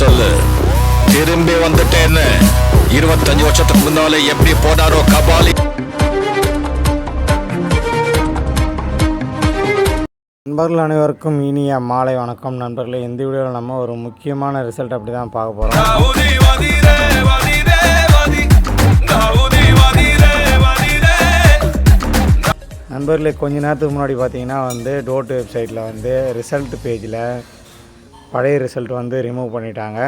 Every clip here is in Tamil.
சொல்லு. திரும்பி வந்துட்டேன்னு 25 வருஷத்துக்கு முன்னாலே எப்படி போனாரோ கபாலி. நண்பர்கள் அனைவருக்கும் இனிய மாலை வணக்கம். நண்பர்களே, இந்த வீடியோவில் நம்ம ஒரு முக்கியமான ரிசல்ட் அப்படி தான் பார்க்க போகிறோம். நண்பர்களே, கொஞ்ச நேரத்துக்கு முன்னாடி பார்த்தீங்கன்னா டோட் வெப்சைட்டில் ரிசல்ட் பேஜில் பழைய ரிசல்ட் ரிமூவ் பண்ணிட்டாங்க.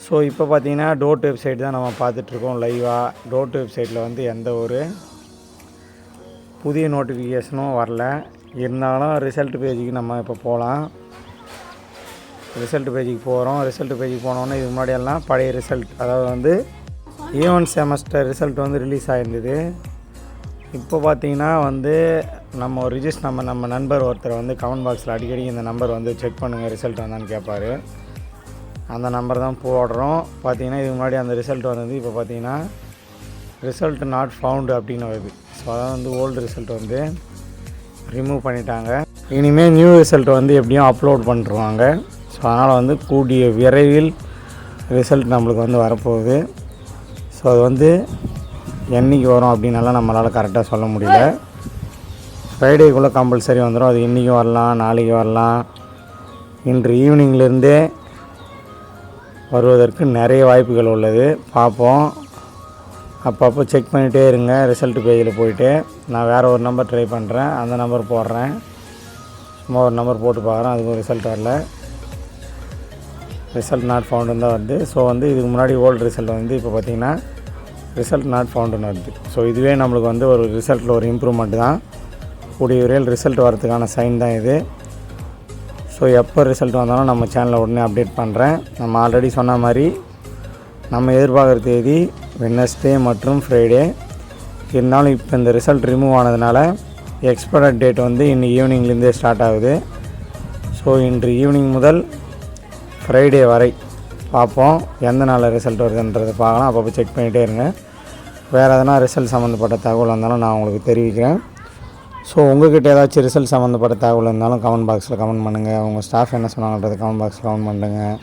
ஸோ இப்போ பார்த்தீங்கன்னா டோட் வெப்சைட் தான் நம்ம பார்த்துட்ருக்கோம் லைவாக. டோட் வெப்சைட்டில் எந்த ஒரு புதிய நோட்டிஃபிகேஷனும் வரல. இருந்தாலும் ரிசல்ட் பேஜுக்கு நம்ம இப்போ போகலாம். ரிசல்ட் பேஜுக்கு போகிறோம். ரிசல்ட் பேஜுக்கு போனோன்னே இதுக்கு முன்னாடியெல்லாம் பழைய ரிசல்ட், அதாவது ஈவன் செமஸ்டர் ரிசல்ட் ரிலீஸ் ஆகிருந்தது. இப்போ பார்த்தீங்கன்னா நம்ம ஒரு நம்ம நண்பர் ஒருத்தர் கமெண்ட் பாக்ஸில் அடிக்கடி இந்த நம்பர் செக் பண்ணுங்கள் ரிசல்ட் வந்தான்னு கேட்பார். அந்த நம்பர் தான் போடுறோம். பார்த்தீங்கன்னா இதுக்கு முன்னாடி அந்த ரிசல்ட் இப்போ பார்த்தீங்கன்னா ரிசல்ட் நாட் ஃபவுண்டு அப்படின்னு வருது. ஸோ அதான் ஓல்டு ரிசல்ட் ரிமூவ் பண்ணிட்டாங்க. இனிமேல் நியூ ரிசல்ட் எப்படியும் அப்லோட் பண்ணிருவாங்க. ஸோ அதனால் கூடிய விரைவில் ரிசல்ட் நம்மளுக்கு வரப்போகுது. ஸோ அது என்றைக்கு வரும் அப்படின்னால நம்மளால் கரெக்டாக சொல்ல முடியல. ஃப்ரைடேக்குள்ளே கம்பல்சரி வந்துடும். அது இன்றைக்கும் வரலாம், நாளைக்கு வரலாம், இன்று ஈவினிங்லேருந்தே வருவதற்கு நிறைய வாய்ப்புகள் உள்ளது. பார்ப்போம். அப்பப்போ செக் பண்ணிகிட்டே இருங்க. ரிசல்ட் பேஜில் போயிட்டு நான் வேறு ஒரு நம்பர் ட்ரை பண்ணுறேன், அந்த நம்பர் போடுறேன். சும்மா ஒரு நம்பர் போட்டு பார்க்குறேன், அதுக்கு ரிசல்ட் வரல. ரிசல்ட் நாட் ஃபவுண்டுன்னு தான் வருது. ஸோ இதுக்கு முன்னாடி ஓல்டு ரிசல்ட் இப்போ பார்த்திங்கன்னா ரிசல்ட் நாட் ஃபவுண்டுன்னு வருது. ஸோ இதுவே நம்மளுக்கு ஒரு ரிசல்ட்டில் ஒரு இம்ப்ரூவ்மெண்ட் தான். கூடிய விரைவில் ரிசல்ட் வரதுக்கான சைன் தான் இது. ஸோ எப்போ ரிசல்ட் வந்தாலும் நம்ம சேனலில் உடனே அப்டேட் பண்ணுறேன். நம்ம ஆல்ரெடி சொன்ன மாதிரி நம்ம எதிர்பார்க்குற தேதி வெட்னஸ்டே மற்றும் ஃப்ரைடே. இருந்தாலும் இப்போ இந்த ரிசல்ட் ரிமூவ் ஆனதுனால எக்ஸ்பயர் டேட் இன்னைக்கு ஈவினிங்லேருந்தே ஸ்டார்ட் ஆகுது. ஸோ இன்று ஈவினிங் முதல் ஃப்ரைடே வரை பார்ப்போம் எந்த நாளில் ரிசல்ட் வருதுன்றதை பார்க்கலாம். அப்பப்போ செக் பண்ணிகிட்டே இருங்க. வேறு எதனா ரிசல்ட் சம்மந்தப்பட்ட தகவல் இருந்தாலும் நான் உங்களுக்கு தெரிவிக்கிறேன். ஸோ உங்கள்கிட்ட ஏதாச்சும் ரிசல்ட் சம்மந்தப்பட்ட தகவல் இருந்தாலும் கமெண்ட் பாக்ஸில் கமெண்ட் பண்ணுங்கள். உங்கள் ஸ்டாஃப் என்ன சொன்னாங்கன்றது கமெண்ட் பாக்ஸில் கமெண்ட் பண்ணுங்கள்.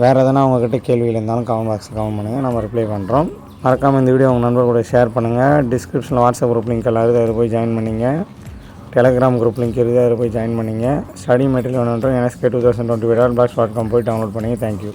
வேறு எதனா உங்கள்கிட்ட கேள்விகள் இருந்தாலும் கமெண்ட் பாக்ஸில் கமெண்ட் பண்ணுங்கள், நம்ம ரிப்ளை பண்ணுறோம். மறக்காமல் இந்த வீடியோ உங்கள் நண்பர் கூட ஷேர் பண்ணுங்கள். டிஸ்கிரிப்ஷனில் வாட்ஸ்அப் குரூப் லிங்க் எல்லாம் இருக்குது, அதில் போய் ஜாயின் பண்ணிங்க. டெலகிராம் குரூப் லிங்க் இருக்குது, அதில் போய் ஜாயின் பண்ணிங்க. ஸ்டடி மெட்டீரியல் வேணுன்றோம் NSK2020.com போய் டவுன்லோட் பண்ணிங்க. தேங்க்யூ.